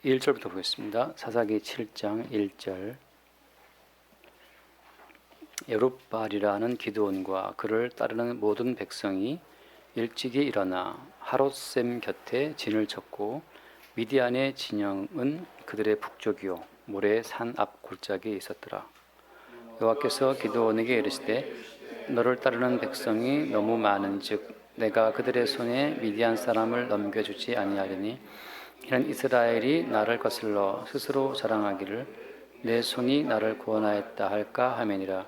1절부터 보겠습니다. 사사기 7장 1절. 여룹바알이라는 기드온과 그를 따르는 모든 백성이 일찍이 일어나 하롯셈 곁에 진을 쳤고 미디안의 진영은 그들의 북쪽이요 모래 산 앞 골짜기에 있었더라. 여호와께서 기드온에게 이르시되 너를 따르는 백성이 너무 많은즉 내가 그들의 손에 미디안 사람을 넘겨주지 아니하리니 이는 이스라엘이 나를 거슬러 스스로 자랑하기를 내 손이 나를 구원하였다 할까 하매니라.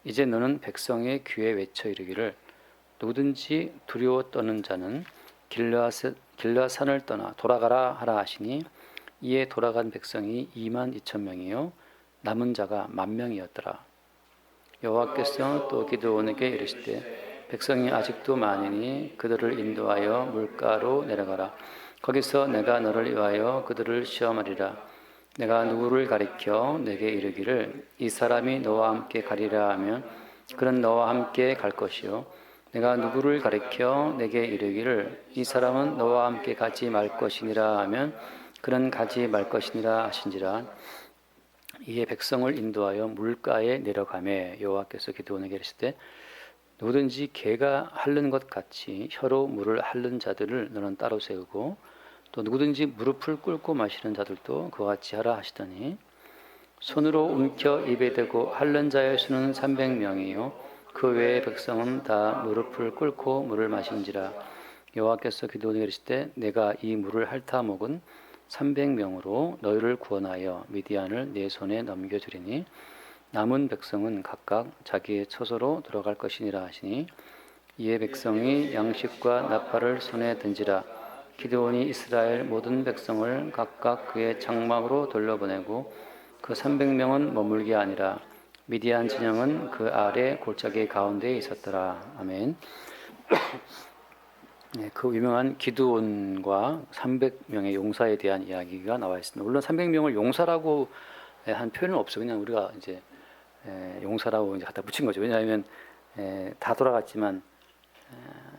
이제 너는 백성의 귀에 외쳐 이르기를 누구든지 두려워 떠는 자는 길르앗산을 떠나 돌아가라 하라 하시니 이에 돌아간 백성이 2만 2천 명이요 남은 자가 10,000명이었더라. 여호와께서 또 기드온에게 이르시되 백성이 아직도 많으니 그들을 인도하여 물가로 내려가라. 거기서 내가 너를 위하여 그들을 시험하리라. 내가 누구를 가리켜 내게 이르기를 이 사람이 너와 함께 가리라 하면 그는 너와 함께 갈 것이요 내가 누구를 가리켜 내게 이르기를 이 사람은 너와 함께 가지 말 것이니라 하면 그는 가지 말 것이니라 하신지라. 이에 백성을 인도하여 물가에 내려가매 여호와께서 기드온에게 이르시되 누구든지 개가 핥는 것 같이 혀로 물을 핥는 자들을 너는 따로 세우고 또 누구든지 무릎을 꿇고 마시는 자들도 그와 같이 하라 하시더니 손으로 움켜 입에 대고 핥는 자의 수는 300명이요 그 외의 백성은 다 무릎을 꿇고 물을 마신지라. 여호와께서 기드온에게 이르시되 내가 이 물을 핥아 먹은 300명으로 너희를 구원하여 미디안을 내 손에 넘겨주리니 남은 백성은 각각 자기의 처소로 들어갈 것이니라 하시니 이에 백성이 양식과 나팔을 손에 든지라. 기드온이 이스라엘 모든 백성을 각각 그의 장막으로 돌려보내고 그 300명은 머물게 아니라 미디안 진영은 그 아래 골짜기 가운데에 있었더라. 아멘. 네, 그 유명한 기드온과 300명의 용사에 대한 이야기가 나와 있습니다. 물론 300명을 용사라고 한 표현은 없어요. 그냥 우리가 이제 용사라고 이제 갖다 붙인 거죠. 왜냐하면 다 돌아갔지만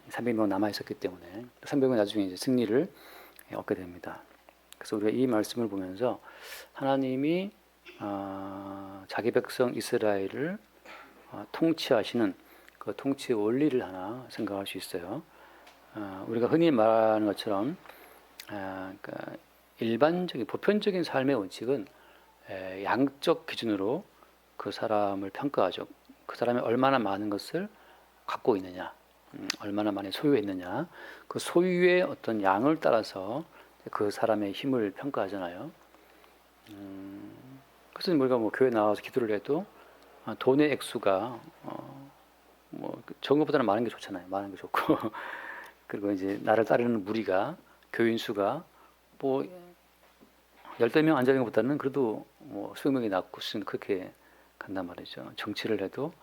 300명 남아 있었기 때문에 300명 나중에 이제 승리를 얻게 됩니다. 그래서 우리가 이 말씀을 보면서 하나님이 자기 백성 이스라엘을 통치하시는 그 통치의 원리를 하나 생각할 수 있어요. 우리가 흔히 말하는 것처럼 그러니까 일반적인 보편적인 삶의 원칙은 양적 기준으로 그 사람을 평가하죠. 그 사람이 얼마나 많은 것을 갖고 있느냐, 얼마나 많이 소유했느냐, 그 소유의 어떤 양을 따라서 그 사람의 힘을 평가하잖아요. 그래서 우리가 뭐 교회 나와서 기도를 해도 돈의 액수가 적은 것보다는 많은 게 좋잖아요. 많은 게 좋고 그리고 이제 나를 따르는 무리가 교인 수가 뭐 10명 앉아 있는 것보다는 그래도 뭐 수백 명이 낫고 그렇게 간단 말이죠. 정치를 해도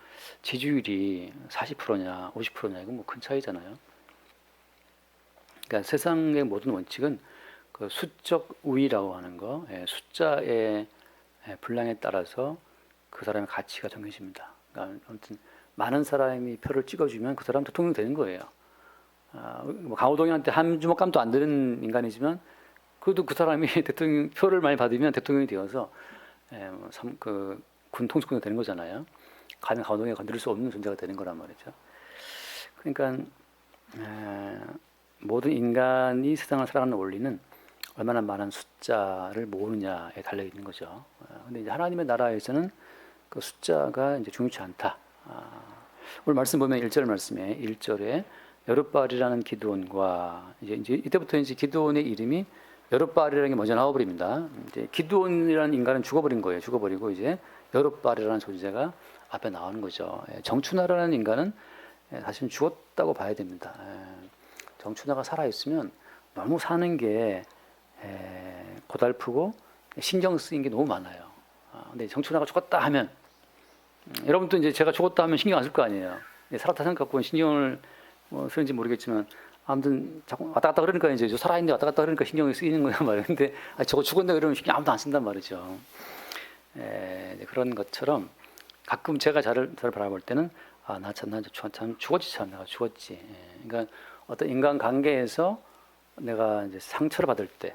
지지율이 40%냐 50%냐 이건 뭐 큰 차이잖아요. 그러니까 세상의 모든 원칙은 그 수적 우위라고 하는 거, 숫자의 분량에 따라서 그 사람의 가치가 정해집니다. 그러니까 아무튼 많은 사람이 표를 찍어주면 그 사람 대통령이 되는 거예요. 뭐 강호동이한테 한 주먹감도 안 되는 인간이지만 그래도 그 사람이 대통령 표를 많이 받으면 대통령이 되어서 군 통수권이 되는 거잖아요. 가면 강호동이 건드릴 수 없는 존재가 되는 거란 말이죠. 그러니까 모든 인간이 세상을 살아가는 원리는 얼마나 많은 숫자를 모으느냐에 달려 있는 거죠. 근데 이제 하나님의 나라에서는 그 숫자가 이제 중요치 않다. 오늘 말씀 보면 1절 말씀에 1절에 여룹바알이라는 기드온과 이제 이때부터 이제 기드온의 이름이 여룹바알이라는 게 먼저 나와버립니다. 이제 기드온이라는 인간은 죽어버린 거예요. 죽어버리고 이제 여룹바알이라는 존재가 앞에 나오는 거죠. 정춘하라는 인간은 사실 죽었다고 봐야 됩니다. 정춘하가 살아 있으면 너무 사는 게 고달프고 신경 쓰인 게 너무 많아요. 근데 정춘하가 죽었다 하면 여러분도 이제 제가 죽었다 하면 신경 안 쓸 거 아니에요. 살았다 생각하고 신경을 쓰는지 모르겠지만 아무튼 자꾸 왔다 갔다 그러니까 이제 살아있는데 왔다 갔다 그러니까 신경이 쓰이는 거란 말이에요. 근데 저거 죽었네 그러면 신경 아무도 안 쓴단 말이죠. 그런 것처럼 가끔 제가 저를 바라볼 때는 나 참 죽었지 참 내가 죽었지. 그러니까 어떤 인간 관계에서 내가 이제 상처를 받을 때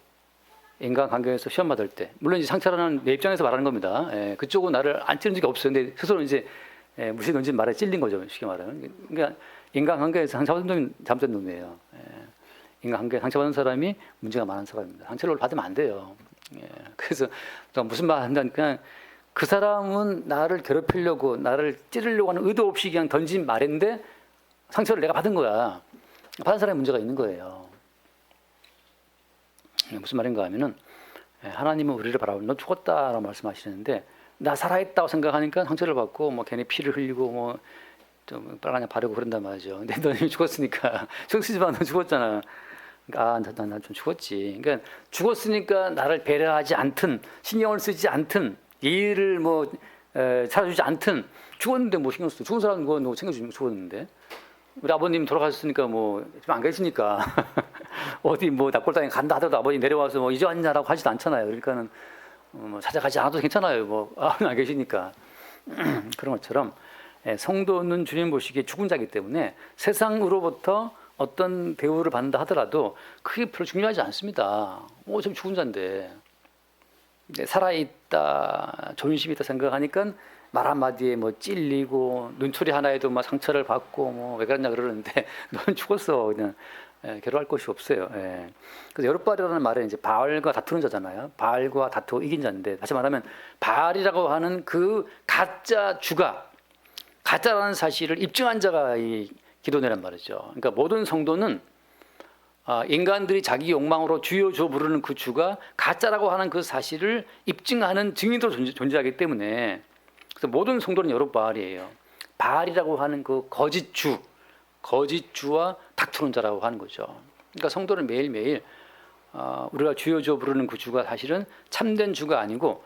인간관계에서 시험 받을 때, 물론 이제 상처라는 내 입장에서 말하는 겁니다. 그쪽은 나를 안 찌른 적이 없어요. 근데 스스로 이제 무시 던진 말에 찔린 거죠. 쉽게 말하면. 그러니까 인간관계에서 상처받은 놈이 잘못된 놈이에요. 인간관계 상처받은 사람이 문제가 많은 사람입니다. 상처를 받으면 안 돼요. 그래서 무슨 말 한다는 그냥 그 사람은 나를 괴롭히려고 나를 찌르려고 하는 의도 없이 그냥 던진 말인데 상처를 내가 받은 거야. 받은 사람이 문제가 있는 거예요. 무슨 말인가 하면은 하나님은 우리를 바라보면 너 죽었다라고 말씀하시는데 나 살아있다고 생각하니까 상처를 받고 뭐 괜히 피를 흘리고 뭐 좀 빨간약 바르고 그런단 말이죠. 근데 너 이미 죽었으니까 신경 쓰지 마. 너 죽었잖아. 그러니까 난 좀 죽었지. 그러니까 죽었으니까 나를 배려하지 않든 신경을 쓰지 않든 예의를 뭐 찾아주지 않든 죽었는데 뭐 신경 써. 죽은 사람 누가 너 챙겨주면 죽었는데 우리 아버님 돌아가셨으니까 뭐 지금 안 계시니까 어디 뭐 납골당에 간다 하더라도 아버님 내려와서 뭐 이제 왔냐라고 하지도 않잖아요. 그러니까는 뭐 찾아가지 않아도 괜찮아요. 뭐 안 계시니까 그런 것처럼 성도는 주님 보시기에 죽은 자이기 때문에 세상으로부터 어떤 대우를 받는다 하더라도 그게 별로 중요하지 않습니다. 어차피 죽은 자인데 살아있다, 존심이 있다 생각하니까 말 한마디에 뭐 찔리고 눈초리 하나에도 막 상처를 받고 뭐 왜 그러냐 그러는데 너는 죽었어. 그냥 괴로워할 것이 없어요. 그래서 여룻바알이라는 말은 이제 바알과 다투는 자잖아요. 바알과 다투고 이긴 자인데 다시 말하면 바알이라고 하는 그 가짜 주가 가짜라는 사실을 입증한 자가 이 기도내란 말이죠. 그러니까 모든 성도는 인간들이 자기 욕망으로 주여 주어 부르는 그 주가 가짜라고 하는 그 사실을 입증하는 증인으로 존재하기 때문에 그래서 모든 성도는 여룻바알이에요. 바알이라고 하는 그 거짓주와 다투는 자라고 하는 거죠. 그러니까 성도는 매일매일 우리가 주여 주어 부르는 그 주가 사실은 참된 주가 아니고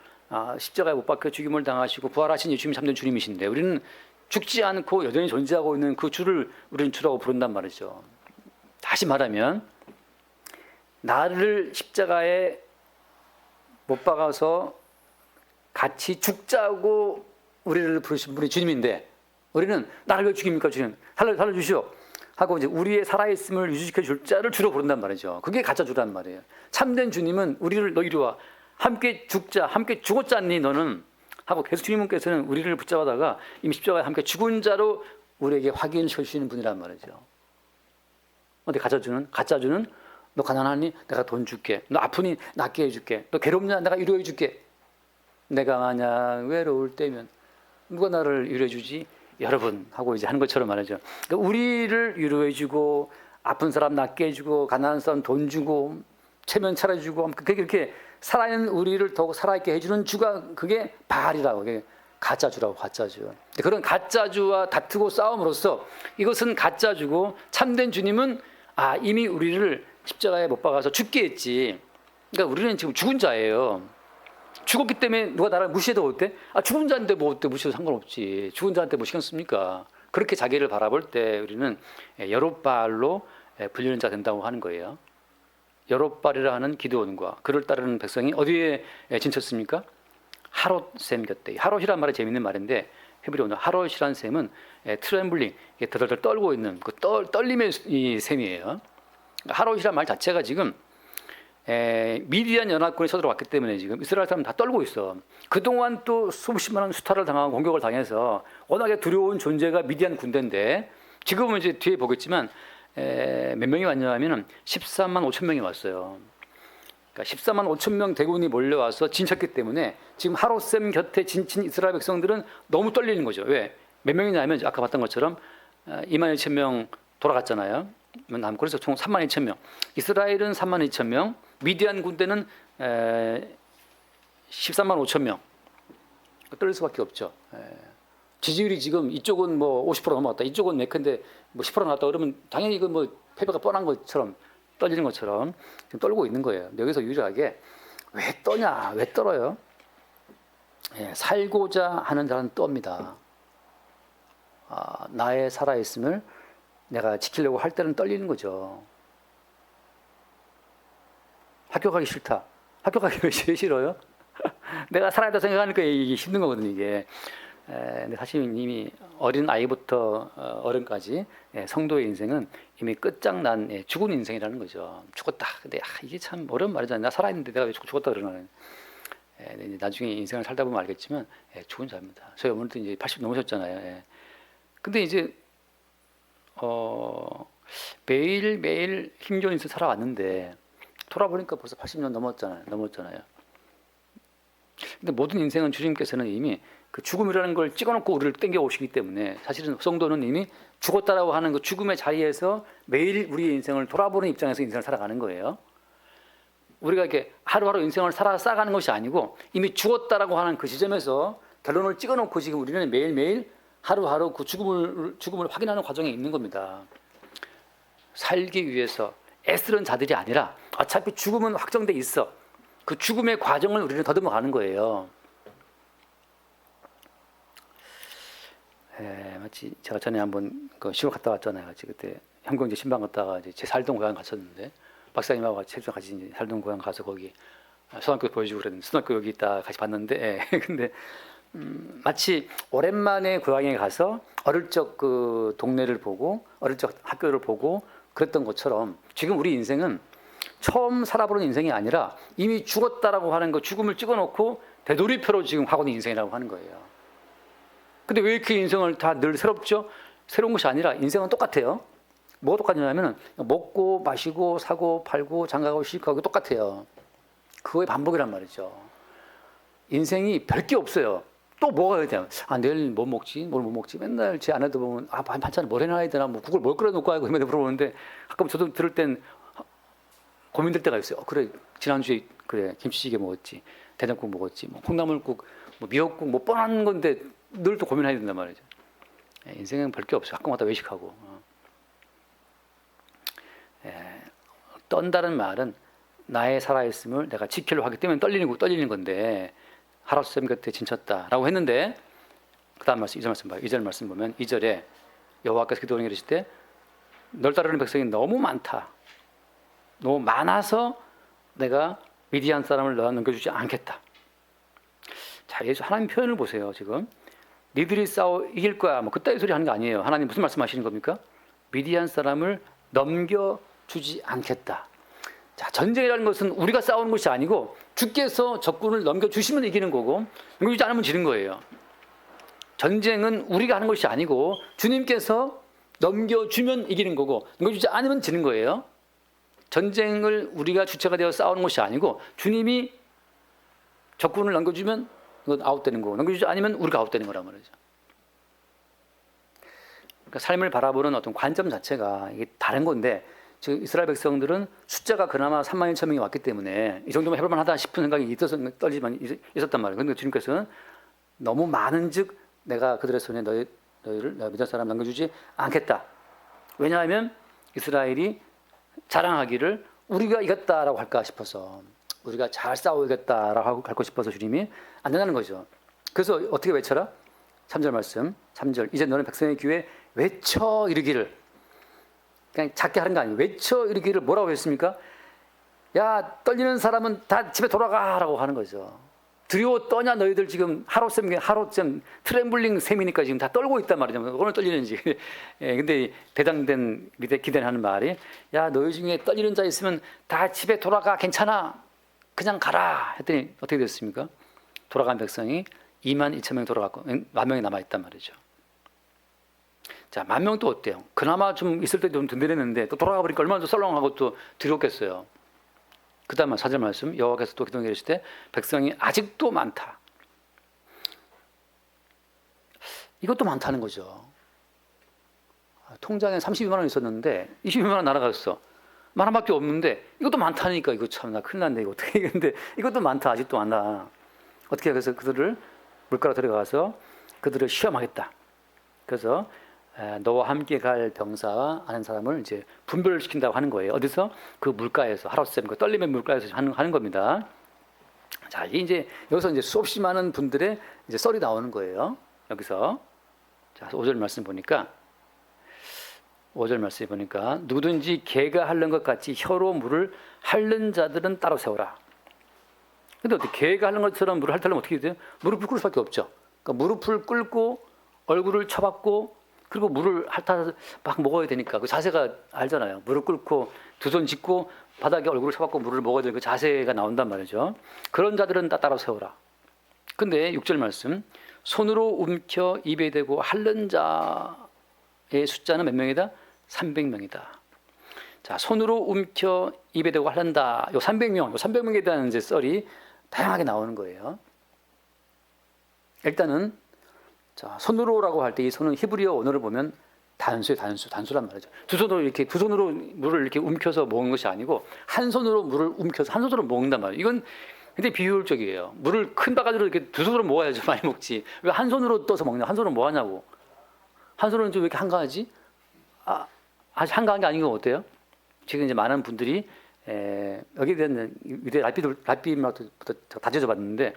십자가에 못 박혀 죽임을 당하시고 부활하신 예수님이 참된 주님이신데 우리는 죽지 않고 여전히 존재하고 있는 그 주를 우리는 주라고 부른단 말이죠. 다시 말하면 나를 십자가에 못 박아서 같이 죽자고 우리를 부르신 분이 주님인데 우리는 나를 왜 죽입니까 주님 살려주시오 하고 이제 우리의 살아있음을 유지시켜 줄 자를 주로 부른단 말이죠. 그게 가짜 주란 말이에요. 참된 주님은 우리를 너 이리 와 함께 죽자 함께 죽었지 않니 너는 하고 계속 주님께서는 우리를 붙잡아다가 이미 십자가에 함께 죽은 자로 우리에게 확인시켜 주시는 분이란 말이죠. 근데 가짜주는 너 가난하니 내가 돈 줄게. 너 아프니 낫게 해줄게. 너 괴롭냐 내가 위로해 줄게. 내가 만약 외로울 때면 누가 나를 위로해 주지? 여러분 하고 이제 하는 것처럼 말이죠. 그러니까 우리를 위로해 주고 아픈 사람 낫게 해주고 가난한 사람 돈 주고 체면 차려주고 그렇게 살아있는 우리를 더욱 살아있게 해주는 주가 그게 바알이라고 그게 가짜주라고 가짜주. 그런 가짜주와 다투고 싸움으로써 이것은 가짜주고 참된 주님은 이미 우리를 십자가에 못 박아서 죽게 했지. 그러니까 우리는 지금 죽은 자예요. 죽었기 때문에 누가 나를 무시해도 어때? 죽은 자인데 뭐 어때 무시해도 상관없지. 죽은 자한테 뭐 신경 씁니까? 그렇게 자기를 바라볼 때 우리는 여룻바알로 불리는 자 된다고 하는 거예요. 여룻바알이라 하는 기드온과 그를 따르는 백성이 어디에 진쳤습니까? 하롯샘 곁에. 하롯이란 말이 재밌는 말인데 히브리 오늘 하롯이란 샘은 트렘블링, 더덜덜 떨고 있는 그 떨림의 이 샘이에요. 하롯이란 말 자체가 지금 미디안 연합군이 쳐들어왔기 때문에 지금 이스라엘 사람 다 떨고 있어. 그동안 또 수십만원 수탈을 당하고 공격을 당해서 워낙에 두려운 존재가 미디안 군대인데 지금은 이제 뒤에 보겠지만 몇 명이 왔냐 하면은 13만 5천 명이 왔어요. 그러니까 14만 5천 명 대군이 몰려와서 진쳤기 때문에 지금 하롯샘 곁에 진친 이스라엘 백성들은 너무 떨리는 거죠. 왜? 몇 명이냐 하면 아까 봤던 것처럼 2만 2천 명 돌아갔잖아요. 그래서 총 3만 2천 명. 이스라엘은 3만 2천 명, 미디안 군대는 13만 5천 명. 떨릴 수밖에 없죠. 지지율이 지금 이쪽은 뭐 50% 넘어갔다, 이쪽은 네컨대 뭐 10% 나왔다 그러면 당연히 이건 뭐 패배가 뻔한 것처럼 떨리는 것처럼 지금 떨고 있는 거예요. 근데 여기서 유일하게 왜 떠냐, 왜 떨어요? 살고자 하는 자는 떱니다. 나의 살아있음을 내가 지키려고 할 때는 떨리는 거죠. 학교 가기 싫다. 학교 가기 왜 싫어요? 내가 살아있다 생각하니까 이게 힘든 거거든요, 이게. 근데 사실 이미 어린 아이부터 어른까지 성도의 인생은 이미 끝장난 죽은 인생이라는 거죠. 죽었다. 근데 이게 참 어려운 말이잖아요. 나 살아있는데 내가 왜 죽었다 그러나. 나중에 인생을 살다 보면 알겠지만 죽은 자입니다. 저희 어머니도 이제 80 넘으셨잖아요. 근데 이제 매일 힘 좋은 인생 살아왔는데 돌아보니까 벌써 80년 넘었잖아요. 근데 모든 인생은 주님께서는 이미 그 죽음이라는 걸 찍어놓고 우리를 땡겨 오시기 때문에 사실은 성도는 이미 죽었다라고 하는 그 죽음의 자리에서 매일 우리의 인생을 돌아보는 입장에서 인생을 살아가는 거예요. 우리가 이렇게 하루하루 인생을 살아가는 것이 아니고 이미 죽었다라고 하는 그 지점에서 결론을 찍어놓고 지금 우리는 매일매일 하루하루 그 죽음을 확인하는 과정에 있는 겁니다. 살기 위해서 애쓰는 자들이 아니라 어차피 죽음은 확정돼 있어. 그 죽음의 과정을 우리는 더듬어 가는 거예요. 마치 제가 전에 한번 그 시골 갔다 왔잖아요. 같이 그때 형경제 신방 갔다가 이제 제 살던 고향 갔었는데 박사님하고 같이 이제 살던 고향 가서 거기 초등학교 보여주고 그랬는데 초등학교 여기 있다 같이 봤는데 근데 마치 오랜만에 고향에 가서 어릴 적 그 동네를 보고 어릴 적 학교를 보고 그랬던 것처럼 지금 우리 인생은 처음 살아보는 인생이 아니라 이미 죽었다라고 하는 거 죽음을 찍어놓고 되돌이표로 지금 하고 있는 인생이라고 하는 거예요. 근데 왜 이렇게 인생을 다 늘 새롭죠? 새로운 것이 아니라 인생은 똑같아요. 뭐가 똑같냐면 먹고 마시고 사고 팔고 장가가고 시집가고 똑같아요. 그거의 반복이란 말이죠. 인생이 별게 없어요. 또 뭐가 해야 돼요? 내일 뭐 먹지? 뭘 못 먹지? 맨날 제 아내도 보면 반찬을 뭘 해놔야 되나? 뭐 국을 뭘 끓여놓고 하고 맨날 물어보는데 가끔 저도 들을 땐 고민될 때가 있어요. 그래 지난주에 그래 김치찌개 먹었지, 된장국 먹었지, 뭐 콩나물국, 뭐 미역국, 뭐 뻔한 건데 늘 또 고민해야 된단 말이죠. 인생은 별게 없어요. 가끔마다 외식하고. 떤다는 말은 나의 살아있음을 내가 지키려고 하기 때문에 떨리는 건데 하루쌤 곁에 진쳤다라고 했는데 그 다음 말씀 2절 말씀 봐요. 2절 말씀 보면 2절에 여호와께서 기도원에게 이르실 때 널 따르는 백성이 너무 많다. 너무 많아서 내가 미디안 사람을 너와 넘겨주지 않겠다. 자, 예수 하나님 표현을 보세요. 지금 니들이 싸워 이길 거야. 뭐 그따위 소리 하는 거 아니에요. 하나님 무슨 말씀하시는 겁니까? 미디안 사람을 넘겨주지 않겠다. 자, 전쟁이라는 것은 우리가 싸우는 것이 아니고 주께서 적군을 넘겨주시면 이기는 거고 넘겨주지 않으면 지는 거예요. 전쟁은 우리가 하는 것이 아니고 주님께서 넘겨주면 이기는 거고 넘겨주지 않으면 지는 거예요. 전쟁을 우리가 주체가 되어 싸우는 것이 아니고 주님이 적군을 넘겨주면 이건 아웃되는 거고 넘겨주지 않으면 우리가 아웃되는 거란 말이죠. 그러니까 삶을 바라보는 어떤 관점 자체가 이게 다른 건데 지금 이스라엘 백성들은 숫자가 그나마 3만 1천 명이 왔기 때문에 이 정도면 해볼 만하다 싶은 생각이 있었단 말이에요. 그런데 주님께서는 너무 많은즉 내가 그들의 손에 너희를 내가 믿을 사람 남겨주지 않겠다. 왜냐하면 이스라엘이 자랑하기를 우리가 이겼다라고 할까 싶어서 우리가 잘 싸워 이겼다라고 할고 싶어서 주님이 안 된다는 거죠. 그래서 어떻게 외쳐라? 3절 말씀 3절 이제 너는 백성의 귀에 외쳐 이르기를 그냥 작게 하는 거 아니에요. 외쳐 이르기를 뭐라고 했습니까? 야 떨리는 사람은 다 집에 돌아가라고 하는 거죠. 두려워 떠냐 너희들 지금 하루쯤 트램블링 셈이니까 지금 다 떨고 있단 말이죠. 오늘 떨리는지. 근데 대장된 기대는 하는 말이 야 너희 중에 떨리는 자 있으면 다 집에 돌아가 괜찮아 그냥 가라 했더니 어떻게 됐습니까? 돌아간 백성이 2만 2천 명이 돌아갔고 10,000명이 남아있단 말이죠. 자, 10,000명 또 어때요? 그나마 좀 있을 때 좀 든든했는데 또 돌아가 버리니까 얼마나 또 썰렁하고 또 두렵겠어요. 그 다음 4절 말씀 여호와께서 또 기도하게 이르실 때 백성이 아직도 많다. 이것도 많다는 거죠. 통장에 32만 원 있었는데 22만 원 날아갔어. 만 원밖에 없는데 이것도 많다니까 이거 참 나 큰일 났네 이거 어떻게 했는데 이것도 많다 아직도 많다. 어떻게 해서 그들을 물가로 데려가서 그들을 시험하겠다. 그래서 너와 함께 갈 병사와 아는 사람을 이제 분별시킨다고 하는 거예요. 어디서? 그 물가에서 하루쌤 그 떨림의 물가에서 하는 겁니다. 자, 이제 여기서 이제 수없이 많은 분들의 이제 썰이 나오는 거예요. 여기서 자 5절 말씀 보니까 5절 말씀에 보니까 누구든지 개가 핥는 것 같이 혀로 물을 핥는 자들은 따로 세워라. 근데 어떻게 개가 핥는 것처럼 물을 핥으려면 어떻게 돼요? 무릎을 꿇을 수밖에 없죠. 그러니까 무릎을 꿇고 얼굴을 쳐박고 그리고 물을 핥아서 막 먹어야 되니까 그 자세가 알잖아요. 무릎 꿇고 두 손 짚고 바닥에 얼굴을 쳐박고 물을 먹어야 되는 그 자세가 나온단 말이죠. 그런 자들은 따라 세워라. 근데 6절 말씀, 손으로 움켜 입에 대고 핥는 자의 숫자는 몇 명이다? 300명이다. 자, 손으로 움켜 입에 대고 핥는다. 요 300명, 요 300명에 대한 이제 썰이 다양하게 나오는 거예요. 일단은 자, 손으로라고 할 때 이 손은 히브리어 언어를 보면 단수란 말이죠. 두 손으로 물을 이렇게 움켜서 먹는 것이 아니고 한 손으로 물을 움켜서 한 손으로 먹는단 말이에요. 이건 근데 비효율적이에요. 물을 큰 바가지로 이렇게 두 손으로 먹어야지 많이 먹지. 왜 한 손으로 떠서 먹냐? 한 손으로 뭐 하냐고. 한 손으로는 좀 왜 이렇게 한가하지? 아직 한가한 게 아닌 건 어때요? 지금 이제 많은 분들이 여기에 대한 위대 랍비부터 다 제조받는데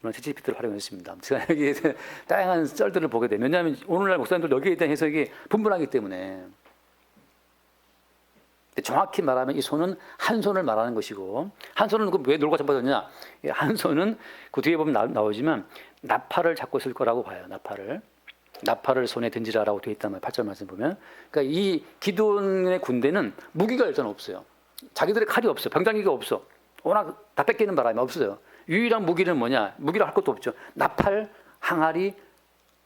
물론 챗GPT를 활용했습니다. 제가 여기에 대한 다양한 썰들을 보게 되면 왜냐하면 오늘날 목사님들 여기에 대한 해석이 분분하기 때문에 정확히 말하면 이 손은 한 손을 말하는 것이고 한 손은 왜 놀고 잡아졌냐? 한 손은 그 뒤에 보면 나오지만 나팔을 잡고 있을 거라고 봐요. 나팔을 손에 던지라라고 되어 있단 말이에요. 8절 말씀 보면 그러니까 이 기드온의 군대는 무기가 일단 없어요. 자기들의 칼이 없어요. 병장기가 없어. 워낙 다 뺏기는 바람에 없어요. 유일한 무기는 뭐냐? 무기를 할 것도 없죠. 나팔, 항아리,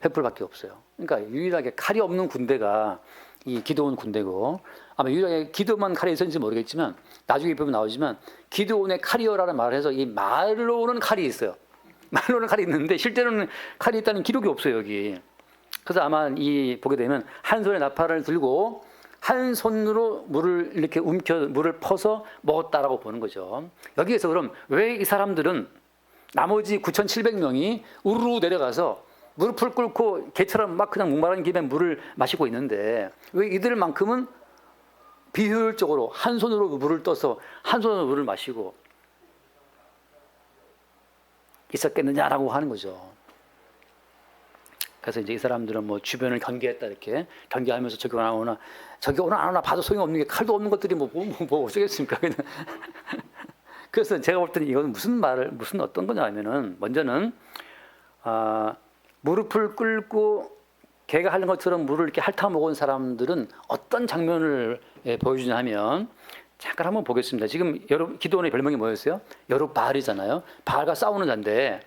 횃불밖에 없어요. 그러니까 유일하게 칼이 없는 군대가 이 기드온 군대고 아마 유일하게 기드온만 칼이 있었는지 모르겠지만 나중에 보면 나오지만 기드온의 칼이어라는 말을 해서 이 말로는 칼이 있어요. 말로는 칼이 있는데 실제로는 칼이 있다는 기록이 없어요 여기. 그래서 아마 보게 되면 한 손에 나팔을 들고 한 손으로 물을 이렇게 물을 퍼서 먹었다라고 보는 거죠. 여기에서 그럼 왜 이 사람들은 나머지 9,700명이 우르르 내려가서 무릎을 꿇고 개처럼 막 그냥 목마른 김에 물을 마시고 있는데 왜 이들만큼은 비효율적으로 한 손으로 물을 떠서 한 손으로 물을 마시고 있었겠느냐라고 하는 거죠. 그래서 이제 이 사람들은 뭐 주변을 경계했다 이렇게 경계하면서 저기 오나 안 오나 봐도 소용 없는 게 칼도 없는 것들이 뭐 어쩌겠습니까? 그냥 그래서 제가 볼 때는 이건 무슨 어떤 거냐면은 먼저는 무릎을 꿇고 개가 핥는 것처럼 물을 이렇게 핥아 먹은 사람들은 어떤 장면을 보여주냐 하면 잠깐 한번 보겠습니다. 지금 기드온의 별명이 뭐였어요? 여룻바알이잖아요. 바알과 싸우는 자인데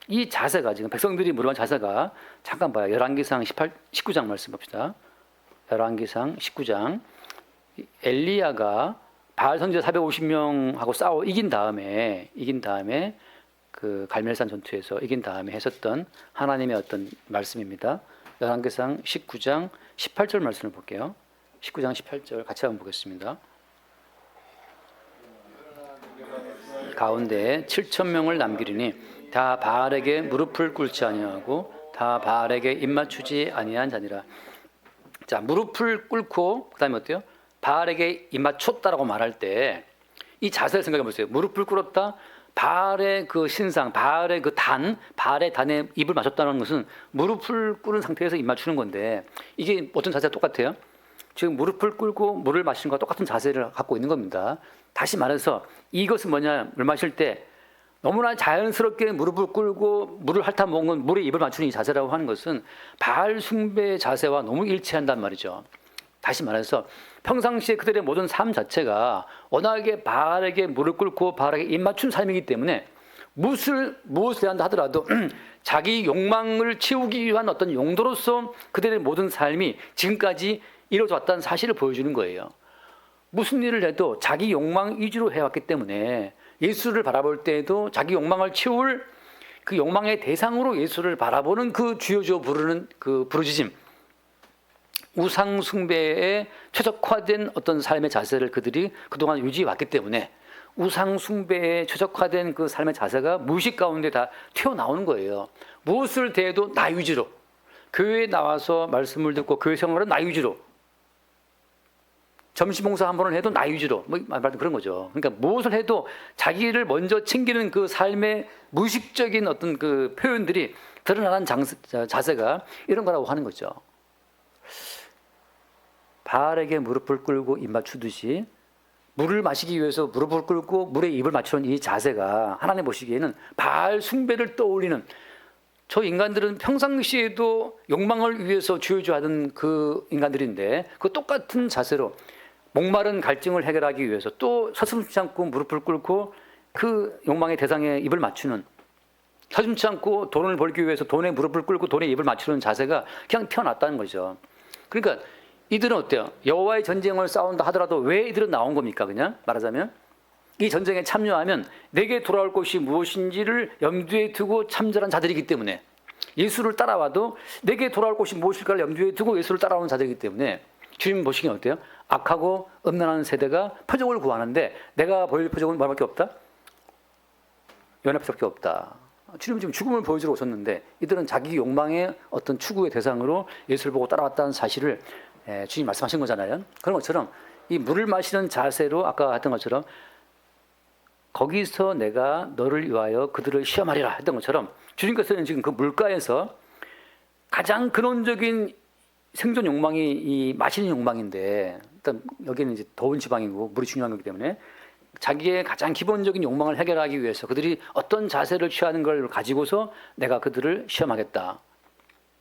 이 자세가 지금 백성들이 물어본 자세가 잠깐 봐요. 열왕기상 19장 말씀 봅시다. 열왕기상 19장 엘리야가 바알 선지자 450명하고 이긴 다음에 그 갈멜산 전투에서 이긴 다음에 했었던 하나님의 어떤 말씀입니다. 열왕기상 19장 18절 말씀을 볼게요. 19장 18절 같이 한번 보겠습니다. 가운데 7,000명을 남기리니 다 바알에게 무릎을 꿇지 아니하고 다 바알에게 입맞추지 아니한 자니라. 자, 무릎을 꿇고 그다음에 어때요? 바알에게 입맞췄다라고 말할 때 이 자세를 생각해 보세요. 무릎을 꿇었다. 바알의 그 신상, 바알의 단에 입을 맞췄다는 것은 무릎을 꿇은 상태에서 입 맞추는 건데 이게 어떤 자세가 똑같아요? 지금 무릎을 꿇고 물을 마시는 것과 똑같은 자세를 갖고 있는 겁니다. 다시 말해서 이것은 뭐냐? 물 마실 때 너무나 자연스럽게 무릎을 꿇고 물을 핥아 먹는 물에 입을 맞추는 이 자세라고 하는 것은 바알 숭배의 자세와 너무 일치한단 말이죠. 다시 말해서 평상시에 그들의 모든 삶 자체가 워낙에 바알에게 무릎 꿇고 바알에게 입 맞춘 삶이기 때문에 무엇을 대한다 하더라도 자기 욕망을 채우기 위한 어떤 용도로서 그들의 모든 삶이 지금까지 이루어져 왔다는 사실을 보여주는 거예요. 무슨 일을 해도 자기 욕망 위주로 해왔기 때문에 예수를 바라볼 때에도 자기 욕망을 채울 그 욕망의 대상으로 예수를 바라보는 그 주여 부르는 그 부르짖음, 우상 숭배에 최적화된 어떤 삶의 자세를 그들이 그동안 유지해 왔기 때문에 우상 숭배에 최적화된 그 삶의 자세가 무의식 가운데 다 튀어나오는 거예요. 무엇을 대해도 나 위주로, 교회에 나와서 말씀을 듣고 교회 생활은 나 위주로, 점심 봉사 한 번을 해도 나 위주로, 그런 거죠. 그러니까 무엇을 해도 자기를 먼저 챙기는 그 삶의 무의식적인 어떤 그 표현들이 드러나는 자세가 이런 거라고 하는 거죠. 바알에게 무릎을 꿇고 입 맞추듯이 물을 마시기 위해서 무릎을 꿇고 물에 입을 맞추는 이 자세가 하나님 보시기에는 바알 숭배를 떠올리는 저 인간들은 평상시에도 욕망을 위해서 주저하던 그 인간들인데 그 똑같은 자세로 목마른 갈증을 해결하기 위해서 또 서슴지 않고 무릎을 꿇고 그 욕망의 대상에 입을 맞추는, 서슴지 않고 돈을 벌기 위해서 돈에 무릎을 꿇고 돈에 입을 맞추는 자세가 그냥 태어났다는 거죠. 그러니까 이들은 어때요? 여호와의 전쟁을 싸운다 하더라도 왜 이들은 나온 겁니까? 그냥 말하자면 이 전쟁에 참여하면 내게 돌아올 것이 무엇인지를 염두에 두고 참전한 자들이기 때문에, 예수를 따라와도 내게 돌아올 것이 무엇일까를 염두에 두고 예수를 따라오는 자들이기 때문에 주님 보시기엔 어때요? 악하고 음란한 세대가 표적을 구하는데 내가 보일 표적은 뭐밖에 없다? 연합밖에 없다. 주님은 지금 죽음을 보여주러 오셨는데 이들은 자기 욕망의 어떤 추구의 대상으로 예수를 보고 따라왔다는 사실을 주님 말씀하신 거잖아요. 그런 것처럼 이 물을 마시는 자세로 아까 했던 것처럼 거기서 내가 너를 위하여 그들을 시험하리라 했던 것처럼 주님께서는 지금 그 물가에서 가장 근원적인 생존 욕망이 이 마시는 욕망인데, 일단 여기는 이제 더운 지방이고 물이 중요한 거기 때문에 자기의 가장 기본적인 욕망을 해결하기 위해서 그들이 어떤 자세를 취하는 걸 가지고서 내가 그들을 시험하겠다.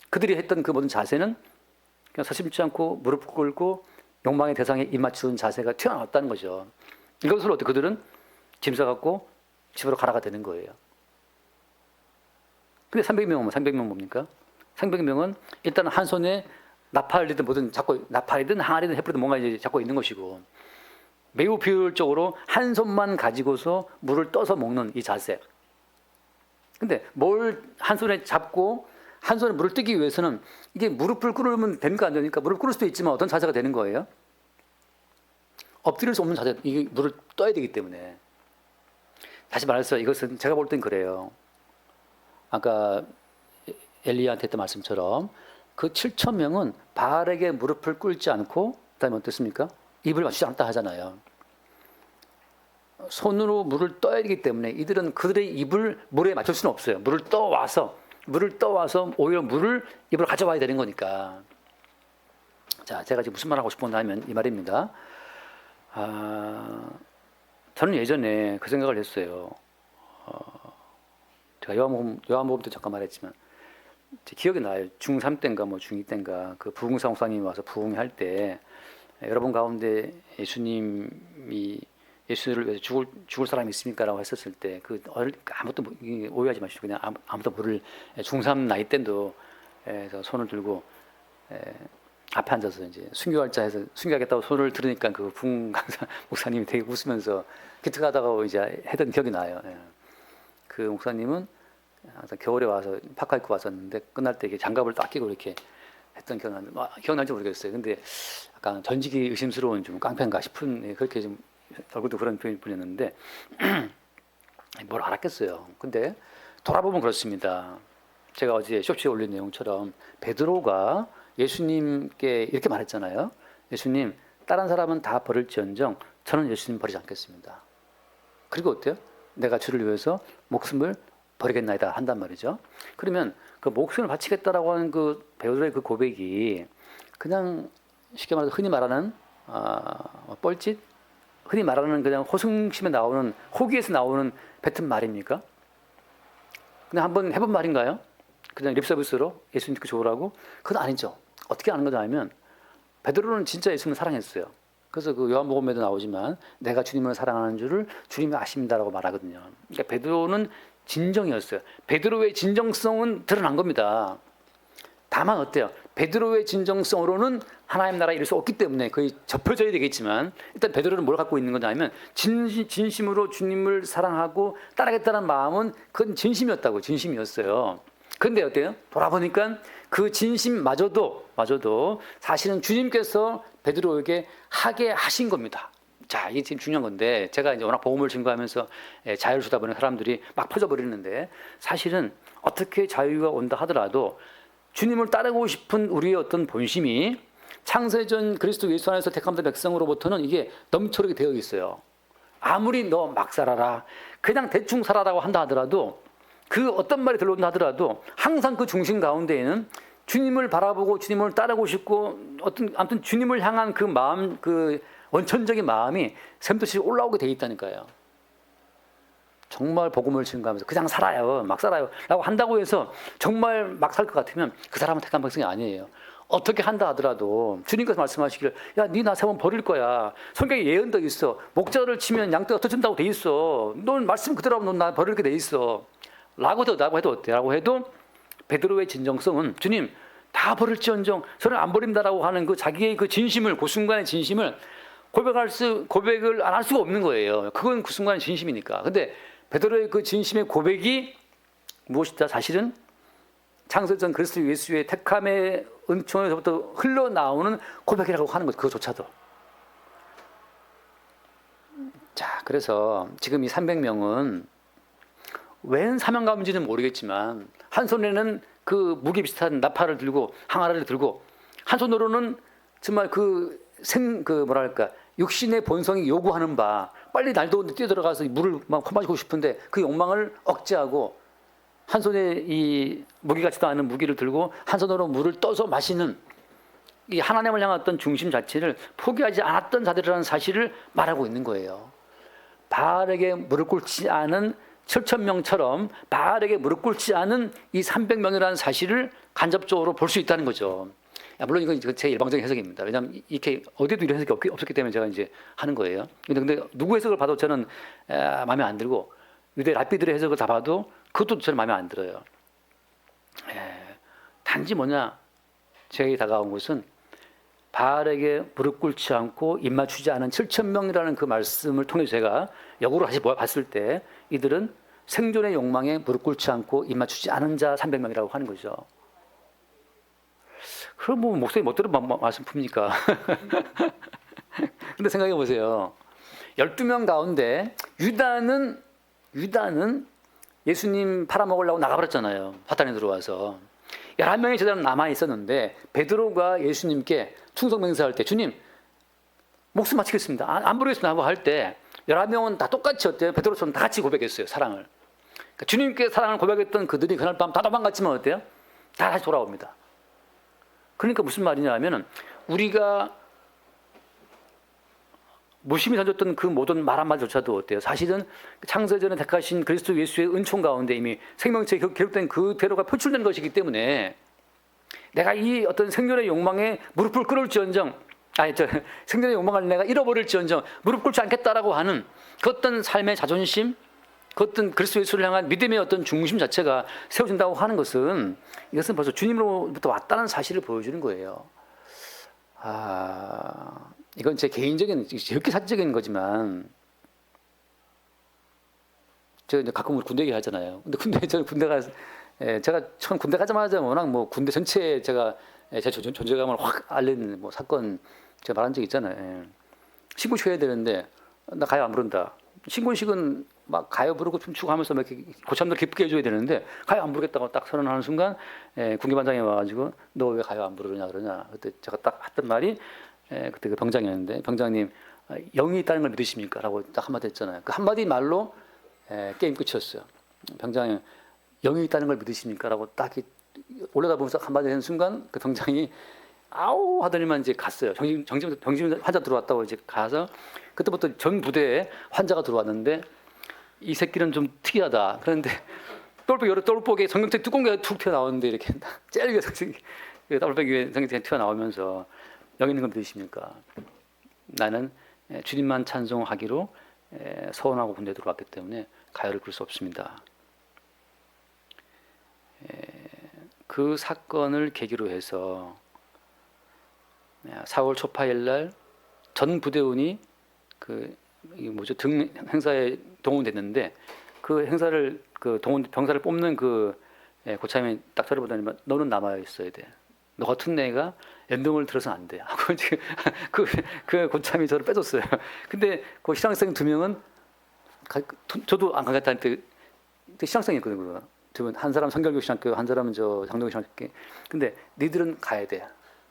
그들이 했던 그 모든 자세는 그냥 서슴지 않고 무릎 꿇고 욕망의 대상에 입 맞추는 자세가 튀어나왔다는 거죠. 이것을 어떻게 그들은 짐 싸갖고 집으로 가라가 되는 거예요. 근데 300명은 뭡니까? 300명은 일단 한 손에 나팔이든 뭐든 잡고, 나팔이든 항아리든 햇불이든 뭔가 이제 잡고 있는 것이고, 매우 비효율적으로 한 손만 가지고서 물을 떠서 먹는 이 자세. 근데 뭘 한 손에 잡고 한 손에 물을 뜨기 위해서는 이게 무릎을 꿇으면 되니까 안 되니까 무릎 꿇을 수도 있지만 어떤 자세가 되는 거예요? 엎드릴 수 없는 자세, 이게 물을 떠야 되기 때문에. 다시 말해서 이것은 제가 볼 땐 그래요. 아까 엘리야한테 했던 말씀처럼 그 7,000명은 바알에게 무릎을 꿇지 않고 그다음에 어떻습니까? 입을 맞추지 않다 하잖아요. 손으로 물을 떠야 되기 때문에 이들은 그들의 입을 물에 맞출 수는 없어요. 물을 떠와서 오히려 물을 입으로 가져와야 되는 거니까. 자, 제가 지금 무슨 말 하고 싶었나 하면 이 말입니다. 저는 예전에 그 생각을 했어요. 제가 요한복음 때 잠깐 말했지만 제 기억이 나요. 중3 때인가 뭐 중2 때인가 그 부흥사 목사님이 와서 부흥할 때 여러분 가운데 예수를 위해서 죽을 사람이 있습니까? 라고 했었을 때 아무것도 오해하지 마시고 그냥 아무도 모를 중3 나이 때도 손을 들고 앞에 앉아서 이제 순교할자 해서 순교하겠다고 손을 들으니까 그 부흥 강사 목사님이 되게 웃으면서 기특하다고 이제 하던 기억이 나요. 그 목사님은 항상 겨울에 와서 파카 입고 왔었는데 끝날 때 이게 장갑을 딱 끼고 이렇게 했던 기억날지 모르겠어요. 근데 약간 전직이 의심스러운 좀 깡패인가 싶은 그렇게 좀 얼굴도 그런 분이었는데 뭘 알았겠어요. 근데 돌아보면 그렇습니다. 제가 어제 쇼츠에 올린 내용처럼 베드로가 예수님께 이렇게 말했잖아요. 예수님, 다른 사람은 다 버릴지언정 저는 예수님 버리지 않겠습니다. 그리고 어때요? 내가 주를 위해서 목숨을 버리겠나이다 한단 말이죠. 그러면 그 목숨을 바치겠다라고 하는 그 베드로의 그 고백이 그냥 쉽게 말해서 흔히 말하는 뻘짓, 흔히 말하는 그냥 호승심에 나오는 호기에서 나오는 뱉은 말입니까? 그냥 한번 해본 말인가요? 그냥 립서비스로 예수님 믿고 좋으라고? 그건 아니죠. 어떻게 아는 거냐 하면 베드로는 진짜 예수님을 사랑했어요. 그래서 그 요한복음에도 나오지만 내가 주님을 사랑하는 줄을 주님이 아십니다라고 말하거든요. 그러니까 베드로는 진정이었어요. 베드로의 진정성은 드러난 겁니다. 다만 어때요? 베드로의 진정성으로는 하나님 나라에 이룰 수 없기 때문에 거의 접혀져야 되겠지만 일단 베드로는 뭘 갖고 있는 거냐 하면 진심으로 주님을 사랑하고 따르겠다는 마음은 그건 진심이었어요. 그런데 어때요? 돌아보니까 그 진심마저도 사실은 주님께서 베드로에게 하게 하신 겁니다. 자, 이게 지금 중요한 건데 제가 이제 워낙 복음을 증거하면서 자유를 주다 보니 사람들이 막 퍼져버리는데 사실은 어떻게 자유가 온다 하더라도 주님을 따르고 싶은 우리의 어떤 본심이 창세전 그리스도 예수 안에서 택함된 백성으로부터는 이게 넘쳐나게 되어 있어요. 아무리 너 막 살아라, 그냥 대충 살아라고 한다 하더라도 그 어떤 말이 들어온다 하더라도 항상 그 중심 가운데에는 주님을 바라보고 주님을 따르고 싶고 아무튼 주님을 향한 그 마음, 그 원천적인 마음이 샘솟이 올라오게 돼 있다니까요. 정말 복음을 증거하면서 그냥 살아요. 막 살아요. 라고 한다고 해서 정말 막 살 것 같으면 그 사람은 택한 백성이 아니에요. 어떻게 한다 하더라도 주님께서 말씀하시기를 야, 니 나 세 번 버릴 거야. 성경에 예언도 있어. 목자를 치면 양떼가 터진다고 돼 있어. 넌 말씀 그대로 하면 넌 나 버리게 돼 있어. 라고 해도 어때? 라고 해도 베드로의 진정성은 주님 다 버릴지언정 저는 안 버린다라고 하는 그 자기의 그 진심을 그 순간의 진심을 고백을 안 할 수가 없는 거예요. 그건 그 순간의 진심이니까. 근데 베드로의 그 진심의 고백이 무엇이다? 사실은 창세전 그리스도 예수의 택함의 은총에서부터 흘러나오는 고백이라고 하는 것, 그것조차도. 자, 그래서 지금 이 300명은 웬 사명감인지는 모르겠지만 한 손에는 그 무기 비슷한 나팔을 들고 항아리를 들고 한 손으로는 정말 뭐랄까 육신의 본성이 요구하는 바 빨리 날도 뛰어들어가서 물을 막 퍼마시고 싶은데 그 욕망을 억제하고 한 손에 이 무기 같지도 않은 무기를 들고 한 손으로 물을 떠서 마시는 이 하나님을 향한 어떤 중심 자체를 포기하지 않았던 자들이라는 사실을 말하고 있는 거예요. 바알에게 무릎 꿇지 않은 7,000명처럼 바알에게 무릎 꿇지 않은 이 300명이라는 사실을 간접적으로 볼 수 있다는 거죠. 물론 이건 제 일방적인 해석입니다. 왜냐하면 이렇게 어디도 이런 해석이 없었기 때문에 제가 이제 하는 거예요. 근데 누구 해석을 봐도 저는 마음에 안 들고 유대 랍비들의 해석을 다 봐도 그것도 저는 마음에 안 들어요. 단지 뭐냐, 제게 다가온 것은 바알에게 무릎 꿇지 않고 입 맞추지 않은 7,000명이라는 그 말씀을 통해 제가 역으로 다시 봤을 때 이들은 생존의 욕망에 무릎 꿇지 않고 입 맞추지 않은 자 300명이라고 하는 거죠. 그럼 뭐 목소리 멋대로 말씀 풉니까? 근데 생각해 보세요. 12명 가운데 유다는 예수님 팔아먹으려고 나가버렸잖아요. 사탄이 들어와서. 11명의 제자는 남아있었는데 베드로가 예수님께 충성맹세할 때 주님 목숨 바치겠습니다. 안 부르겠습니다 하고 할 때 11명은 다 똑같이 어때요? 베드로처럼 다 같이 고백했어요. 사랑을. 그러니까 주님께 사랑을 고백했던 그들이 그날 밤 다 도망갔지만 어때요? 다 다시 돌아옵니다. 그러니까 무슨 말이냐 하면은 우리가 무심히 던졌던 그 모든 말 한마디조차도 어때요? 사실은 창세전에 택하신 그리스도 예수의 은총 가운데 이미 생명체에 기록된 그대로가 표출된 것이기 때문에 내가 이 어떤 생존의 욕망에 무릎을 꿇을지언정 생존의 욕망을 내가 잃어버릴지언정 무릎 꿇지 않겠다라고 하는 그 어떤 삶의 자존심, 그 어떤 그리스도 예수를 향한 믿음의 어떤 중심 자체가 세워진다고 하는 것은 이것은 벌써 주님으로부터 왔다는 사실을 보여주는 거예요. 이건 제 개인적인, 지극히 사적인 거지만, 제가 이제 가끔 군대 얘기 하잖아요. 근데 저는 제가 처음 군대 가자마자 워낙 뭐 군대 전체에 제가 제 존재감을 확 알린 뭐 사건 제가 말한 적 있잖아요. 신고식 해야 되는데, 나 가요 안 부른다. 신고식은 막 가요 부르고 춤추고 하면서 막 이렇게 고참들 기쁘게 해줘야 되는데, 가요 안 부르겠다고 딱 선언하는 순간, 군기반장이 와가지고, 너 왜 가요 안 부르냐 그러냐. 그때 제가 딱 했던 말이, 그때 그 병장이었는데 병장님 영이 있다는 걸 믿으십니까? 라고 딱 한마디 했잖아요. 그 한마디 말로 게임 끝이었어요. 병장이 영이 있다는 걸 믿으십니까? 라고 딱 올려다보면서 한마디 하는 순간 그 병장이 아우 하더니만 이제 갔어요. 정신 환자 들어왔다고 이제 가서 그때부터 전 부대에 환자가 들어왔는데 이 새끼는 좀 특이하다. 그런데 똘복에 성경책 뚜껑 툭 튀어나오는데 이렇게 젤게 똘복 위에 성경책 튀어나오면서 여기 있는 건 믿으십니까? 나는 주님만 찬송하기로 서원하고 군대에 들어왔기 때문에 가요를 부를 수 없습니다. 그 사건을 계기로 해서 4월 초파일 날 전 부대원이 등 행사에 동원됐는데 그 행사를 병사를 뽑는 고참이 딱 저를 보더니 너는 남아 있어야 돼. 너 같은 애가 연병을 들어서는 안 돼. 하고 그 고참이 저를 빼줬어요. 근데 그 신앙생 2명은 저도 안 가겠다는데 신앙생이었거든요. 한 사람 성결교 신학교, 한 사람은 장동교 신학교. 근데 니들은 가야 돼.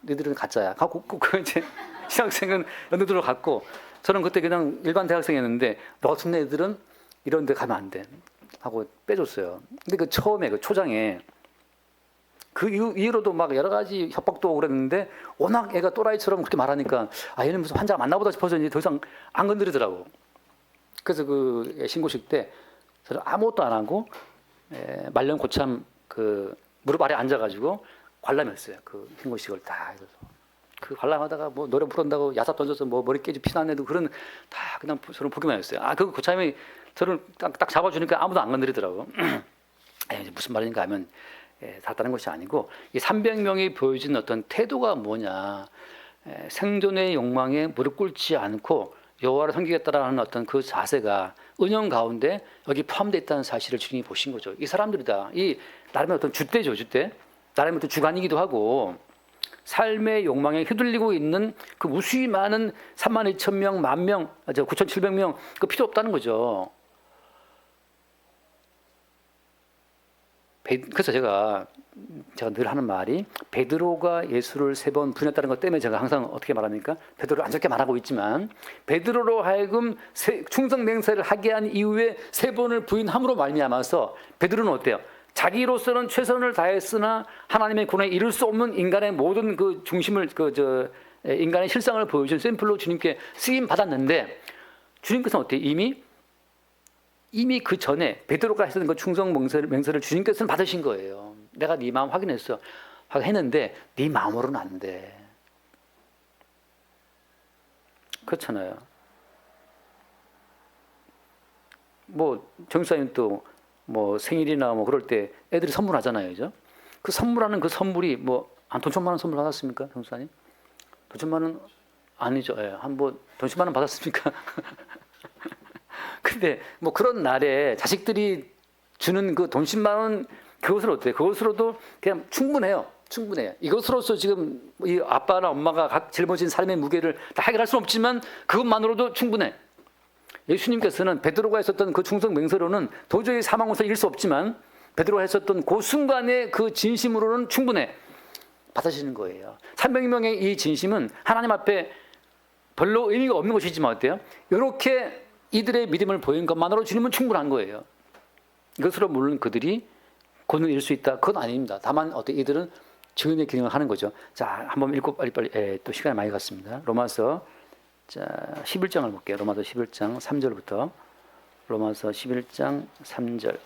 니들은 가짜야. 하고 이제 신학생은 연대들로 갔고 저는 그때 그냥 일반 대학생이었는데 너 같은 애들은 이런 데 가면 안 돼. 하고 빼줬어요. 근데 그 처음에 그 초장에 그 이후로도 막 여러 가지 협박도 오고 그랬는데 워낙 애가 또라이처럼 그렇게 말하니까 얘는 무슨 환자가 맞나 보다 싶어서 이제 더 이상 안 건드리더라고. 그래서 그 신고식 때 그래서 아무것도 안 하고 말년 고참 그 무릎 아래 앉아가지고 관람했어요. 그 흰고식을 다 해서 그 관람하다가 뭐 노래 부른다고 야삽 던져서 뭐 머리 깨지 피나내도 그런 다 그냥 저를 보기만 했어요. 그 고참이 저를 딱 잡아주니까 아무도 안 건드리더라고. 무슨 말인가 하면 다 다른 것이 아니고 이 300명이 보여준 어떤 태도가 뭐냐, 생존의 욕망에 무릎 꿇지 않고 여호와를 섬기겠다라는 어떤 그 자세가 은영 가운데 여기 포함되어 있다는 사실을 주님이 보신 거죠. 이 사람들이다. 이 나름의 어떤 주대죠, 주대. 나름의 어떤 주관이기도 하고 삶의 욕망에 휘둘리고 있는 그 무수히 많은 32,000명, 10,000명, 9,700명 그 필요 없다는 거죠. 그래서 제가 늘 하는 말이 베드로가 예수를 3번 부인했다는 것 때문에 제가 항상 어떻게 말합니까? 베드로를 안 좋게 말하고 있지만 베드로로 하여금 충성 맹세를 하게 한 이후에 3번을 부인함으로 말미암아서 베드로는 어때요? 자기로서는 최선을 다했으나 하나님의 구원에 이룰 수 없는 인간의 모든 그 중심을 인간의 실상을 보여준 샘플로 주님께 쓰임 받았는데 주님께서는 어때요? 이미 그 전에 베드로가 했던 그 충성 맹세를 주님께서는 받으신 거예요. 내가 네 마음 확인했어. 했는데 네 마음으로는 안 돼. 그렇잖아요. 뭐 정사님 또 뭐 생일이나 뭐 그럴 때 애들이 선물하잖아요, 그죠? 그 선물하는 그 선물이 뭐 한 돈 천만 원 선물 받았습니까, 정사님? 돈 천만 원 아니죠. 한번 돈 천만 원 받았습니까? 근데 뭐 그런 날에 자식들이 주는 그 돈 10만 원 그것으로 어때요? 그것으로도 그냥 충분해요. 이것으로서 지금 이 아빠나 엄마가 각 짊어진 삶의 무게를 다 해결할 수는 없지만 그것만으로도 충분해. 예수님께서는 베드로가 했었던 그 충성 맹세로는 도저히 사망으로서 이길 수 없지만 베드로가 했었던 그 순간의 그 진심으로는 충분해. 받아주시는 거예요. 300명의 이 진심은 하나님 앞에 별로 의미가 없는 것이지만 어때요? 이렇게 이들의 믿음을 보인 것만으로 주님은 충분한 거예요. 이것으로 물론 그들이 권을 잃을 수 있다. 그건 아닙니다. 다만 이들은 증인의 기능을 하는 거죠. 자, 한번 읽고 빨리 또 시간이 많이 갔습니다. 로마서 11장을 볼게요. 로마서 11장 3절부터 로마서 11장 3절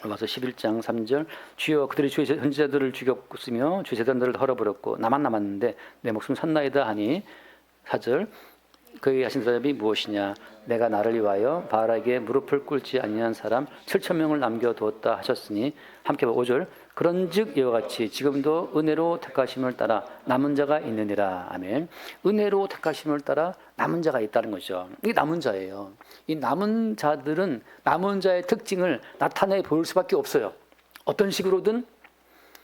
로마서 11장 3절 주여 그들이 주의 선지자들을 죽였으며 주의 제단들을 헐어버렸고 나만 남았는데 내 목숨을 샀나이다 하니 4절 그에게 하신 대답이 무엇이냐 내가 나를 위하여 바알에게 무릎을 꿇지 아니한 사람 7,000명을 남겨두었다 하셨으니 함께 5절 그런즉 이와 같이 지금도 은혜로 택하심을 따라 남은 자가 있느니라. 아멘. 은혜로 택하심을 따라 남은 자가 있다는 거죠. 이게 남은 자예요. 이 남은 자들은 남은 자의 특징을 나타내 보일 수밖에 없어요. 어떤 식으로든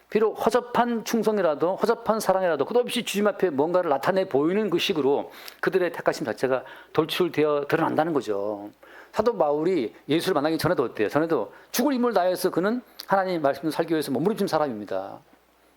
비록 허접한 충성이라도 허접한 사랑이라도 끝없이 주님 앞에 뭔가를 나타내 보이는 그 식으로 그들의 택하심 자체가 돌출되어 드러난다는 거죠. 사도 바울이 예수를 만나기 전에도 어때요? 전에도 죽을 힘을 다해서 그는 하나님 말씀을 살기 위해서 몸부림친 사람입니다.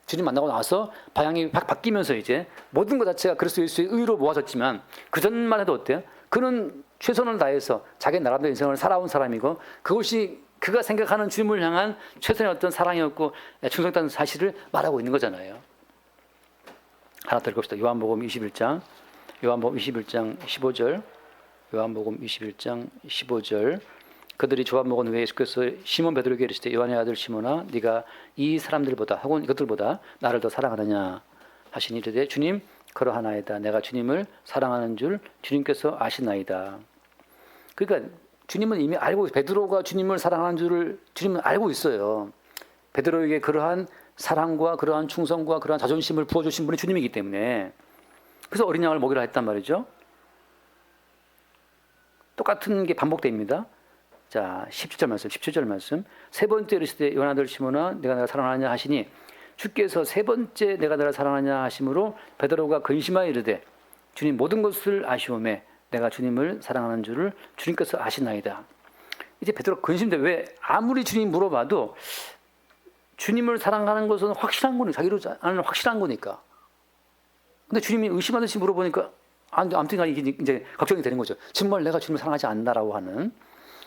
주님 만나고 나서 방향이 바뀌면서 이제 모든 것 자체가 그리스도 예수의 의로 모아졌지만 그 전만 해도 어때요? 그는 최선을 다해서 자기 나름대로 인생을 살아온 사람이고 그것이 그가 생각하는 주님을 향한 최선의 어떤 사랑이었고 충성했다는 사실을 말하고 있는 거잖아요. 하나 더 읽읍시다. 요한복음 21장 15절 요한복음 21장 15절 그들이 조합 먹은 후에 예수께서 시몬 베드로에게 이르시되 요한의 아들 시몬아 네가 이 사람들보다 혹은 이것들보다 나를 더 사랑하느냐 하시니 이르되 주님 그러하나이다. 내가 주님을 사랑하는 줄 주님께서 아시나이다. 그러니까 주님은 이미 알고 베드로가 주님을 사랑하는 줄을 주님은 알고 있어요. 베드로에게 그러한 사랑과 그러한 충성과 그러한 자존심을 부어주신 분이 주님이기 때문에 그래서 어린 양을 먹이라 했단 말이죠. 똑같은 게 반복됩니다. 자, 17절 말씀. 세 번째 이르시되 요한 아들 시몬아 내가 나를 사랑하느냐 하시니 주께서 세 번째 내가 나를 사랑하느냐 하심으로 베드로가 근심하여 이르되 주님 모든 것을 아시오매 내가 주님을 사랑하는 줄을 주님께서 아시나이다. 이제 베드로가 근심돼. 왜? 아무리 주님 물어봐도 주님을 사랑하는 것은 확실한 거니까 자기로 아는 확실한 거니까. 근데 주님이 의심하듯이 물어보니까 아무튼 이게 이제 걱정이 되는 거죠. 정말 내가 주님을 사랑하지 않나라고 하는.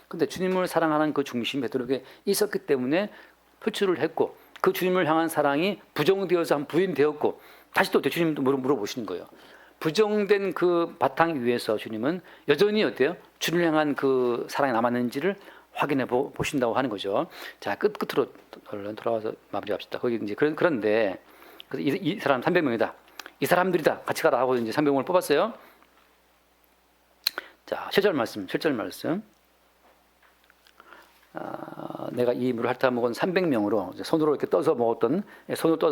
근데 주님을 사랑하는 그 중심 베드로에게 있었기 때문에 표출을 했고 그 주님을 향한 사랑이 부정되어서 한 부인되었고 다시 또 주님도 물어보시는 거예요. 부정된 그 바탕 위에서 주님은 여전히 어때요? 주님을 향한 그 사랑이 남았는지를 확인해 보신다고 하는 거죠. 자, 끝으로 얼른 돌아와서 마무리합시다. 거기 이제 그런데 이 사람 300명이다. 이 사람들이다. 같이 가라 하고 이제 300명을 뽑았어요. 자, 7절 말씀. 내가 이 물을 핥아 먹은 300명으로 손으로 이렇게 떠서 먹었던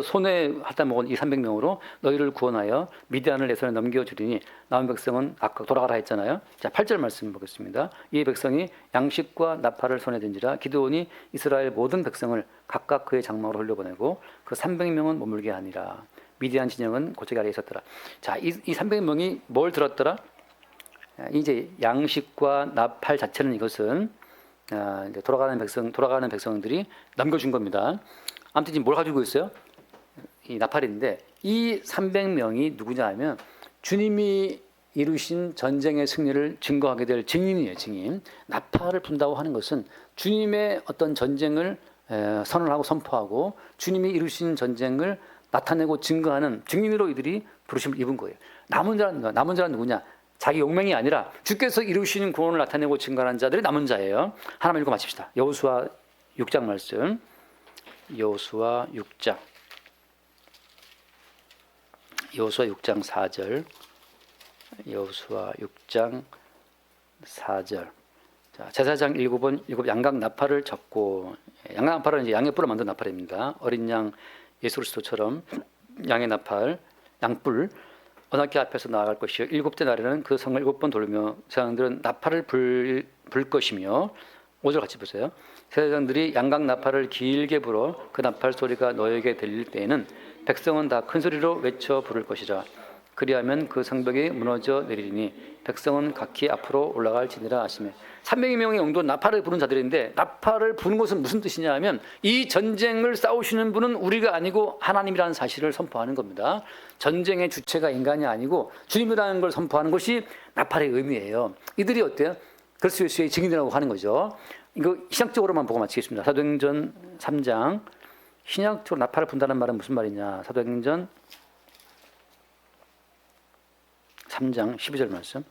손에 핥아 먹은 이 300명으로 너희를 구원하여 미디안을 내 손에 넘겨주리니 남은 백성은 아까 돌아가라 했잖아요. 자, 8절 말씀 보겠습니다. 이 백성이 양식과 나팔을 손에 든지라 기드온이 이스라엘 모든 백성을 각각 그의 장막으로 흘려보내고 그 300명은 머물게 하니라. 미디안 진영은 고척 아래에 있었더라. 자, 이 300명이 뭘 들었더라? 이제 양식과 나팔 자체는 이것은 이제 돌아가는 백성들이 남겨준 겁니다. 아무튼 지금 뭘 가지고 있어요? 이 나팔인데 이 300명이 누구냐 하면 주님이 이루신 전쟁의 승리를 증거하게 될 증인이에요. 증인. 나팔을 분다고 하는 것은 주님의 어떤 전쟁을 선언하고 선포하고 주님이 이루신 전쟁을 나타내고 증거하는 증인으로 이들이 부르심을 입은 거예요. 남은 자는 누구냐? 자기 용맹이 아니라 주께서 이루시는 구원을 나타내고 증거하는 자들이 남은 자예요. 하나만 읽고 마칩시다. 여호수아 6장 말씀. 여호수아 6장 4절. 여호수아 6장 4절. 자, 제사장 7 양각 나팔을 잡고, 양각 나팔은 이제 양의 뿔을 만든 나팔입니다. 어린 양 예수 그리스도처럼 양의 나팔, 양뿔 언약궤 앞에서 나아갈 것이요 7째 날에는 그 성을 7번 돌며 제사장들은 나팔을 불 것이며 5절 같이 보세요. 제사장들이 양각 나팔을 길게 불어 그 나팔 소리가 너에게 들릴 때에는 백성은 다 큰 소리로 외쳐 부를 것이라. 그리하면 그 성벽이 무너져 내리리니 백성은 각기 앞으로 올라갈지니라 하시며 300명의 용도 나팔을 부는 자들인데 나팔을 부는 것은 무슨 뜻이냐 하면 이 전쟁을 싸우시는 분은 우리가 아니고 하나님이라는 사실을 선포하는 겁니다. 전쟁의 주체가 인간이 아니고 주님이라는 걸 선포하는 것이 나팔의 의미예요. 이들이 어때요? 그리스도 예수의 증인이라고 하는 거죠. 이거 신약적으로만 보고 마치겠습니다. 사도행전 3장. 신약적으로 나팔을 분다는 말은 무슨 말이냐? 사도행전 3장 12절 말씀.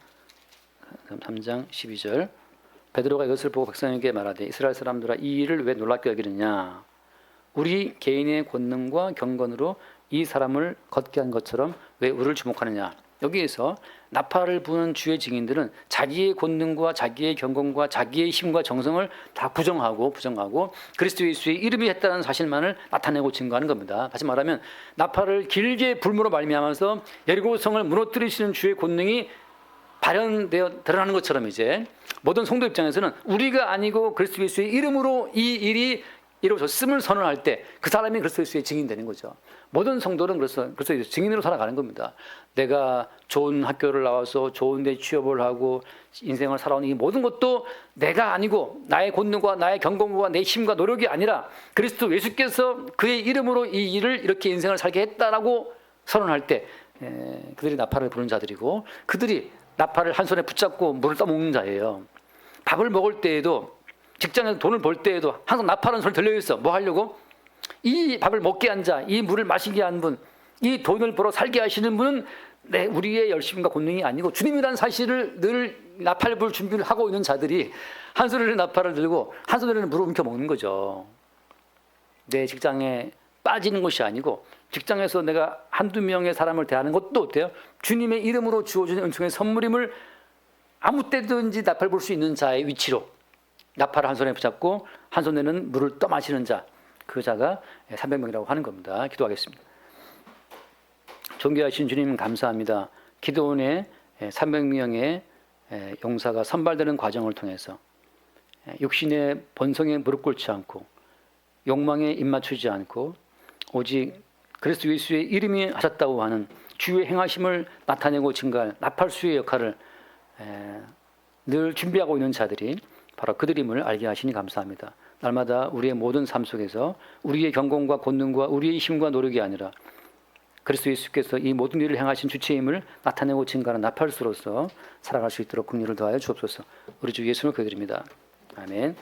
3장 12절. 베드로가 이것을 보고 백성에게 말하되 이스라엘 사람들아 이 일을 왜 놀랍게 여기느냐? 우리 개인의 권능과 경건으로 이 사람을 걷게 한 것처럼 왜 우리를 주목하느냐? 여기에서 나팔을 부는 주의 증인들은 자기의 권능과 자기의 경건과 자기의 힘과 정성을 다 부정하고 그리스도 예수의 이름이 했다는 사실만을 나타내고 증거하는 겁니다. 다시 말하면 나팔을 길게 불므로 말미암아서 여리고성을 무너뜨리시는 주의 권능이 발현되어 드러나는 것처럼 이제 모든 성도 입장에서는 우리가 아니고 그리스도 예수의 이름으로 이 일이 이루어졌음을 선언할 때 그 사람이 그리스도 예수의 증인되는 거죠. 모든 성도는 그래서 증인으로 살아가는 겁니다. 내가 좋은 학교를 나와서 좋은 데 취업을 하고 인생을 살아오는 이 모든 것도 내가 아니고 나의 권능과 나의 경건과 내 힘과 노력이 아니라 그리스도 예수께서 그의 이름으로 이 일을 이렇게 인생을 살게 했다라고 선언할 때 그들이 나팔을 부는 자들이고 그들이 나팔을 한 손에 붙잡고 물을 떠먹는 자예요. 밥을 먹을 때에도 직장에서 돈을 벌 때에도 항상 나팔은 손에 들려있어. 뭐 하려고? 이 밥을 먹게 한 자, 이 물을 마시게 한 분, 이 돈을 벌어 살게 하시는 분은 우리의 열심과 권능이 아니고 주님이라는 사실을 늘 나팔 불 준비를 하고 있는 자들이 한 손에는 나팔을 들고 한 손에는 물을 옮겨 먹는 거죠. 내 직장에 빠지는 것이 아니고 직장에서 내가 한두 명의 사람을 대하는 것도 어때요? 주님의 이름으로 주어진 은총의 선물임을 아무 때든지 나팔 불 수 있는 자의 위치로 나팔을 한 손에 붙잡고 한 손에는 물을 떠마시는 자, 그 자가 300명이라고 하는 겁니다. 기도하겠습니다. 존귀하신 주님 감사합니다. 기도원의 300명의 용사가 선발되는 과정을 통해서 육신의 본성에 무릎 꿇지 않고 욕망에 입맞추지 않고 오직 그리스도 예수의 이름이 하셨다고 하는 주의 행하심을 나타내고 증거할 나팔수의 역할을 늘 준비하고 있는 자들이 바로 그들임을 알게 하시니 감사합니다. 날마다 우리의 모든 삶 속에서 우리의 경건과 권능과 우리의 힘과 노력이 아니라 그리스도 예수께서 이 모든 일을 행하신 주체임을 나타내고 증거하는 나팔수로서 살아갈 수 있도록 긍휼을 더하여 주옵소서. 우리 주 예수를 기도드립니다. 아멘.